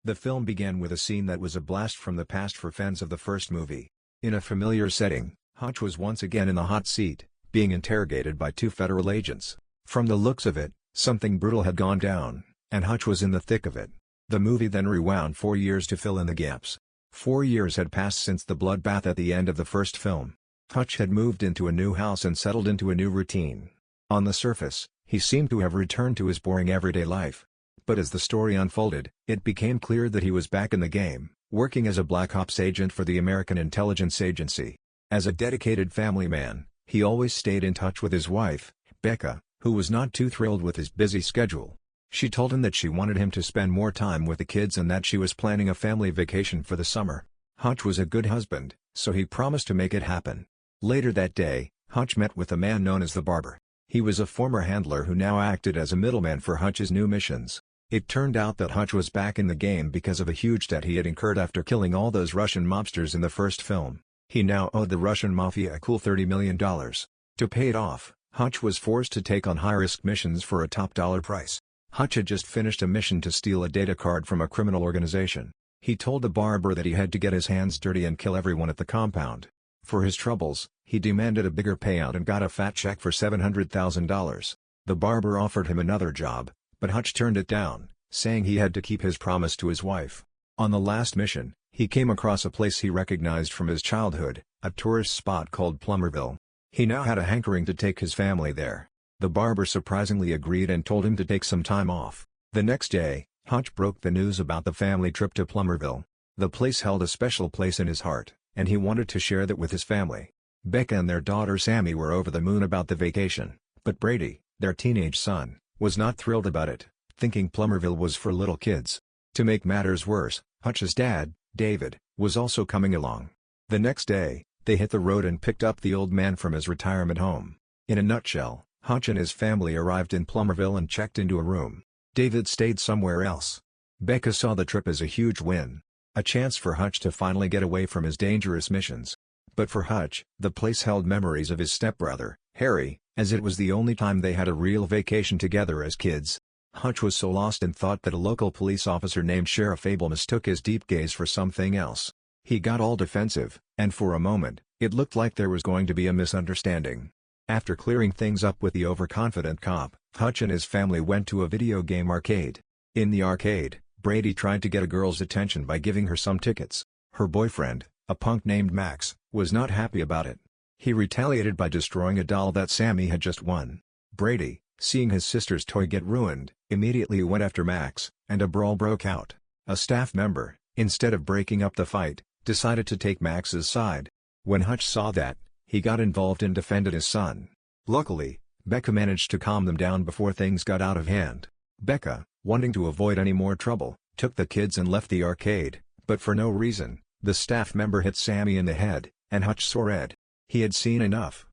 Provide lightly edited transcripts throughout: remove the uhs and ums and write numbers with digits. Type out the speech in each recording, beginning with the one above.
The film began with a scene that was a blast from the past for fans of the first movie. In a familiar setting, Hutch was once again in the hot seat, being interrogated by two federal agents. From the looks of it, something brutal had gone down, and Hutch was in the thick of it. The movie then rewound 4 years to fill in the gaps. 4 years had passed since the bloodbath at the end of the first film. Hutch had moved into a new house and settled into a new routine. On the surface, he seemed to have returned to his boring everyday life. But as the story unfolded, it became clear that he was back in the game, working as a Black Ops agent for the American Intelligence Agency. As a dedicated family man, he always stayed in touch with his wife, Becca, who was not too thrilled with his busy schedule. She told him that she wanted him to spend more time with the kids and that she was planning a family vacation for the summer. Hutch was a good husband, so he promised to make it happen. Later that day, Hutch met with a man known as the Barber. He was a former handler who now acted as a middleman for Hutch's new missions. It turned out that Hutch was back in the game because of a huge debt he had incurred after killing all those Russian mobsters in the first film. He now owed the Russian mafia a cool $30 million. To pay it off, Hutch was forced to take on high-risk missions for a top-dollar price. Hutch had just finished a mission to steal a data card from a criminal organization. He told the Barber that he had to get his hands dirty and kill everyone at the compound. For his troubles, he demanded a bigger payout and got a fat check for $700,000. The Barber offered him another job, but Hutch turned it down, saying he had to keep his promise to his wife. On the last mission, he came across a place he recognized from his childhood, a tourist spot called Plummerville. He now had a hankering to take his family there. The Barber surprisingly agreed and told him to take some time off. The next day, Hutch broke the news about the family trip to Plummerville. The place held a special place in his heart, and he wanted to share that with his family. Becca and their daughter Sammy were over the moon about the vacation, but Brady, their teenage son, was not thrilled about it, thinking Plummerville was for little kids. To make matters worse, Hutch's dad, David, was also coming along. The next day, they hit the road and picked up the old man from his retirement home. In a nutshell, Hutch and his family arrived in Plummerville and checked into a room. David stayed somewhere else. Becca saw the trip as a huge win. A chance for Hutch to finally get away from his dangerous missions. But for Hutch, the place held memories of his stepbrother, Harry, as it was the only time they had a real vacation together as kids. Hutch was so lost in thought that a local police officer named Sheriff Abel mistook his deep gaze for something else. He got all defensive, and for a moment, it looked like there was going to be a misunderstanding. After clearing things up with the overconfident cop, Hutch and his family went to a video game arcade. In the arcade, Brady tried to get a girl's attention by giving her some tickets. Her boyfriend, a punk named Max, was not happy about it. He retaliated by destroying a doll that Sammy had just won. Brady, seeing his sister's toy get ruined, immediately went after Max, and a brawl broke out. A staff member, instead of breaking up the fight, decided to take Max's side. When Hutch saw that, he got involved and defended his son. Luckily, Becca managed to calm them down before things got out of hand. Becca, wanting to avoid any more trouble, took the kids and left the arcade, but for no reason, the staff member hit Sammy in the head, and Hutch saw red. He had seen enough.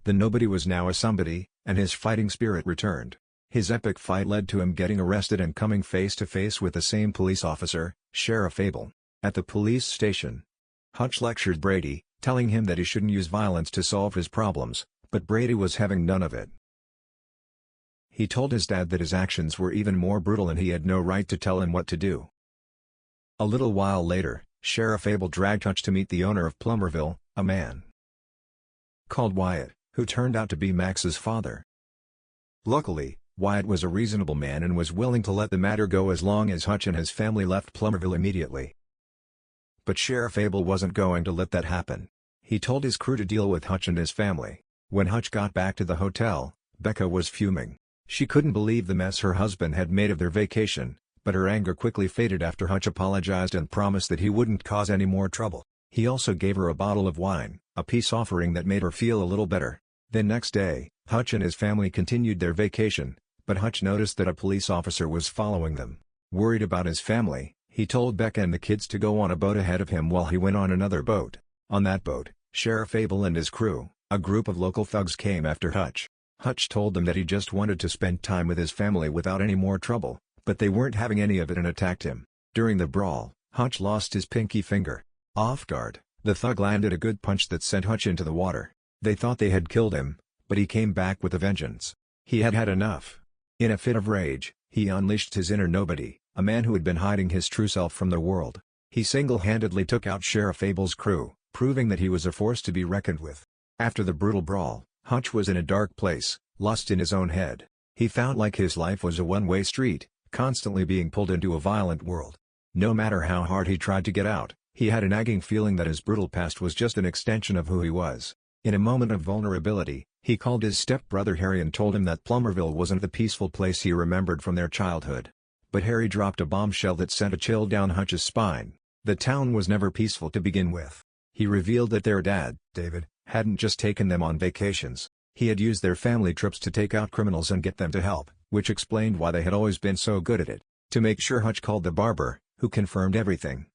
The nobody was now a somebody, and his fighting spirit returned. His epic fight led to him getting arrested and coming face to face with the same police officer, Sheriff Abel. At the police station, Hutch lectured Brady, telling him that he shouldn't use violence to solve his problems, but Brady was having none of it. He told his dad that his actions were even more brutal and he had no right to tell him what to do. A little while later, Sheriff Abel dragged Hutch to meet the owner of Plummerville, a man called Wyatt, who turned out to be Max's father. Luckily, Wyatt was a reasonable man and was willing to let the matter go as long as Hutch and his family left Plummerville immediately. But Sheriff Abel wasn't going to let that happen. He told his crew to deal with Hutch and his family. When Hutch got back to the hotel, Becca was fuming. She couldn't believe the mess her husband had made of their vacation, but her anger quickly faded after Hutch apologized and promised that he wouldn't cause any more trouble. He also gave her a bottle of wine, a peace offering that made her feel a little better. The next day, Hutch and his family continued their vacation, but Hutch noticed that a police officer was following them. Worried about his family, he told Becca and the kids to go on a boat ahead of him while he went on another boat. On that boat, Sheriff Abel and his crew, a group of local thugs, came after Hutch. Hutch told them that he just wanted to spend time with his family without any more trouble, but they weren't having any of it and attacked him. During the brawl, Hutch lost his pinky finger. Off guard, the thug landed a good punch that sent Hutch into the water. They thought they had killed him, but he came back with a vengeance. He had had enough. In a fit of rage, he unleashed his inner nobody, a man who had been hiding his true self from the world. He single-handedly took out Sheriff Abel's crew, proving that he was a force to be reckoned with. After the brutal brawl, Hutch was in a dark place, lost in his own head. He felt like his life was a one-way street, constantly being pulled into a violent world. No matter how hard he tried to get out, he had a nagging feeling that his brutal past was just an extension of who he was. In a moment of vulnerability, he called his stepbrother Harry and told him that Plummerville wasn't the peaceful place he remembered from their childhood. But Harry dropped a bombshell that sent a chill down Hutch's spine. The town was never peaceful to begin with. He revealed that their dad, David, hadn't just taken them on vacations. He had used their family trips to take out criminals and get them to help, which explained why they had always been so good at it. To make sure, Hutch called the barber, who confirmed everything,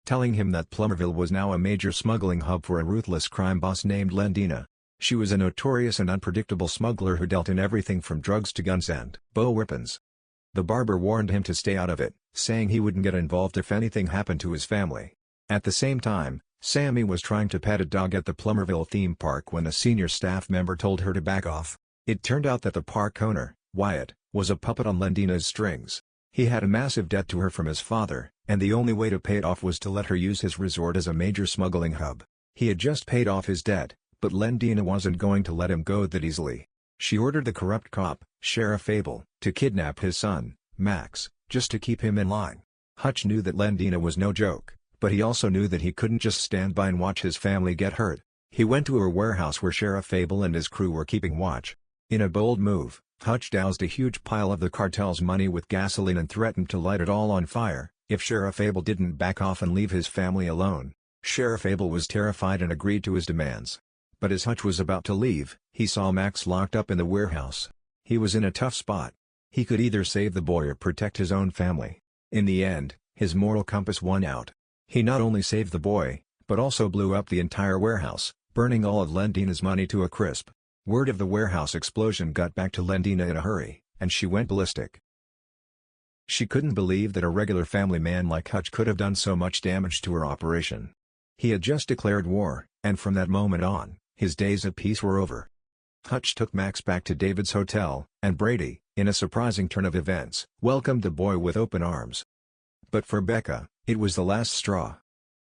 telling him that Plummerville was now a major smuggling hub for a ruthless crime boss named Lendina. She was a notorious and unpredictable smuggler who dealt in everything from drugs to guns and bow weapons. The barber warned him to stay out of it, saying he wouldn't get involved if anything happened to his family. At the same time, Sammy was trying to pet a dog at the Plummerville theme park when a senior staff member told her to back off. It turned out that the park owner, Wyatt, was a puppet on Lendina's strings. He had a massive debt to her from his father, and the only way to pay it off was to let her use his resort as a major smuggling hub. He had just paid off his debt, but Lendina wasn't going to let him go that easily. She ordered the corrupt cop, Sheriff Abel, to kidnap his son, Max, just to keep him in line. Hutch knew that Lendina was no joke, but he also knew that he couldn't just stand by and watch his family get hurt. He went to a warehouse where Sheriff Abel and his crew were keeping watch. In a bold move, Hutch doused a huge pile of the cartel's money with gasoline and threatened to light it all on fire if Sheriff Abel didn't back off and leave his family alone. Sheriff Abel was terrified and agreed to his demands. But as Hutch was about to leave, he saw Max locked up in the warehouse. He was in a tough spot. He could either save the boy or protect his own family. In the end, his moral compass won out. He not only saved the boy, but also blew up the entire warehouse, burning all of Lendina's money to a crisp. Word of the warehouse explosion got back to Lendina in a hurry, and she went ballistic. She couldn't believe that a regular family man like Hutch could have done so much damage to her operation. He had just declared war, and from that moment on, his days of peace were over. Hutch took Max back to David's hotel, and Brady, in a surprising turn of events, welcomed the boy with open arms. But for Becca, it was the last straw.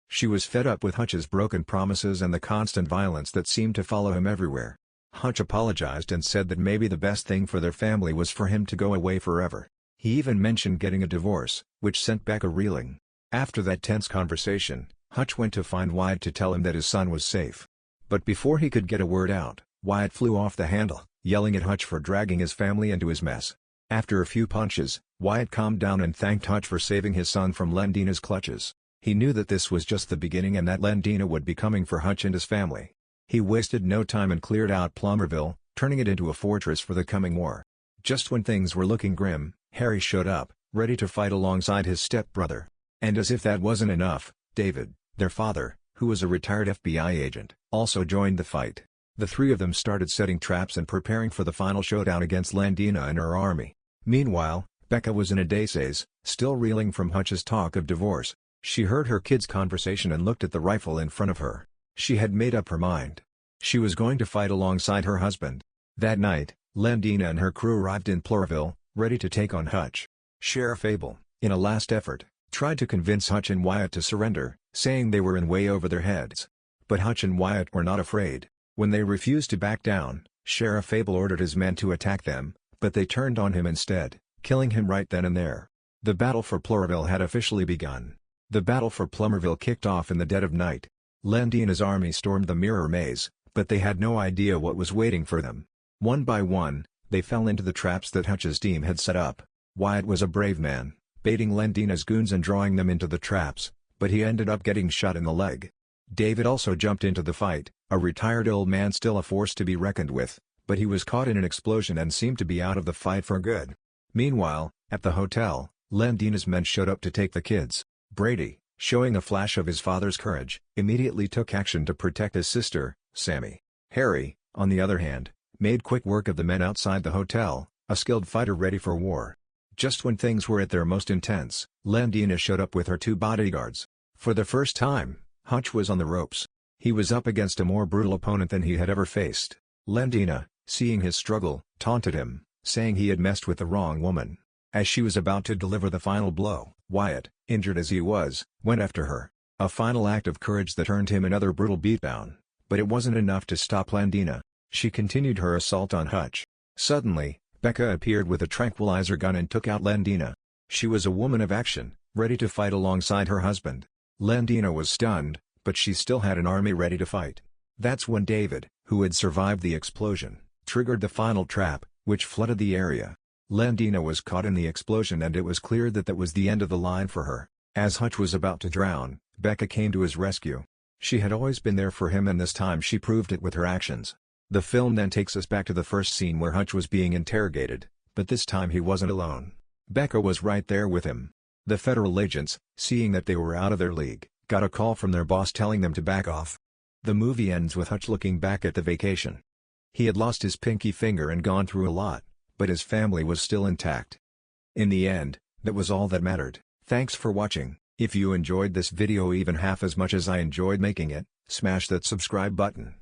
She was fed up with Hutch's broken promises and the constant violence that seemed to follow him everywhere. Hutch apologized and said that maybe the best thing for their family was for him to go away forever. He even mentioned getting a divorce, which sent Becca reeling. After that tense conversation, Hutch went to find Wyatt to tell him that his son was safe. But before he could get a word out, Wyatt flew off the handle, yelling at Hutch for dragging his family into his mess. After a few punches, Wyatt calmed down and thanked Hutch for saving his son from Lendina's clutches. He knew that this was just the beginning and that Lendina would be coming for Hutch and his family. He wasted no time and cleared out Plummerville, turning it into a fortress for the coming war. Just when things were looking grim, Harry showed up, ready to fight alongside his stepbrother. And as if that wasn't enough, David, their father, who was a retired FBI agent, also joined the fight. The three of them started setting traps and preparing for the final showdown against Lendina and her army. Meanwhile, Becca was in a daze, still reeling from Hutch's talk of divorce. She heard her kids' conversation and looked at the rifle in front of her. She had made up her mind. She was going to fight alongside her husband. That night, Lendina and her crew arrived in Plummerville, ready to take on Hutch. Sheriff Abel, in a last effort, tried to convince Hutch and Wyatt to surrender, saying they were in way over their heads. But Hutch and Wyatt were not afraid. When they refused to back down, Sheriff Abel ordered his men to attack them, but they turned on him instead, killing him right then and there. The battle for Plummerville had officially begun. The battle for Plummerville kicked off in the dead of night. Lendina's army stormed the mirror maze, but they had no idea what was waiting for them. One by one, they fell into the traps that Hutch's team had set up. Wyatt was a brave man, baiting Lendina's goons and drawing them into the traps, but he ended up getting shot in the leg. David also jumped into the fight, a retired old man still a force to be reckoned with, but he was caught in an explosion and seemed to be out of the fight for good. Meanwhile, at the hotel, Lendina's men showed up to take the kids. Brady, showing a flash of his father's courage, immediately took action to protect his sister, Sammy. Harry, on the other hand, made quick work of the men outside the hotel, a skilled fighter ready for war. Just when things were at their most intense, Lendina showed up with her two bodyguards. For the first time, Hutch was on the ropes. He was up against a more brutal opponent than he had ever faced. Lendina, seeing his struggle, taunted him, saying he had messed with the wrong woman. As she was about to deliver the final blow, Wyatt, injured as he was, went after her. A final act of courage that earned him another brutal beatdown. But it wasn't enough to stop Lendina. She continued her assault on Hutch. Suddenly, Becca appeared with a tranquilizer gun and took out Lendina. She was a woman of action, ready to fight alongside her husband. Lendina was stunned, but she still had an army ready to fight. That's when David, who had survived the explosion, triggered the final trap, which flooded the area. Lendina was caught in the explosion and it was clear that was the end of the line for her. As Hutch was about to drown, Becca came to his rescue. She had always been there for him and this time she proved it with her actions. The film then takes us back to the first scene where Hutch was being interrogated, but this time he wasn't alone. Becca was right there with him. The federal agents, seeing that they were out of their league, got a call from their boss telling them to back off. The movie ends with Hutch looking back at the vacation. He had lost his pinky finger and gone through a lot, but his family was still intact. In the end, that was all that mattered. Thanks for watching. If you enjoyed this video even half as much as I enjoyed making it, smash that subscribe button.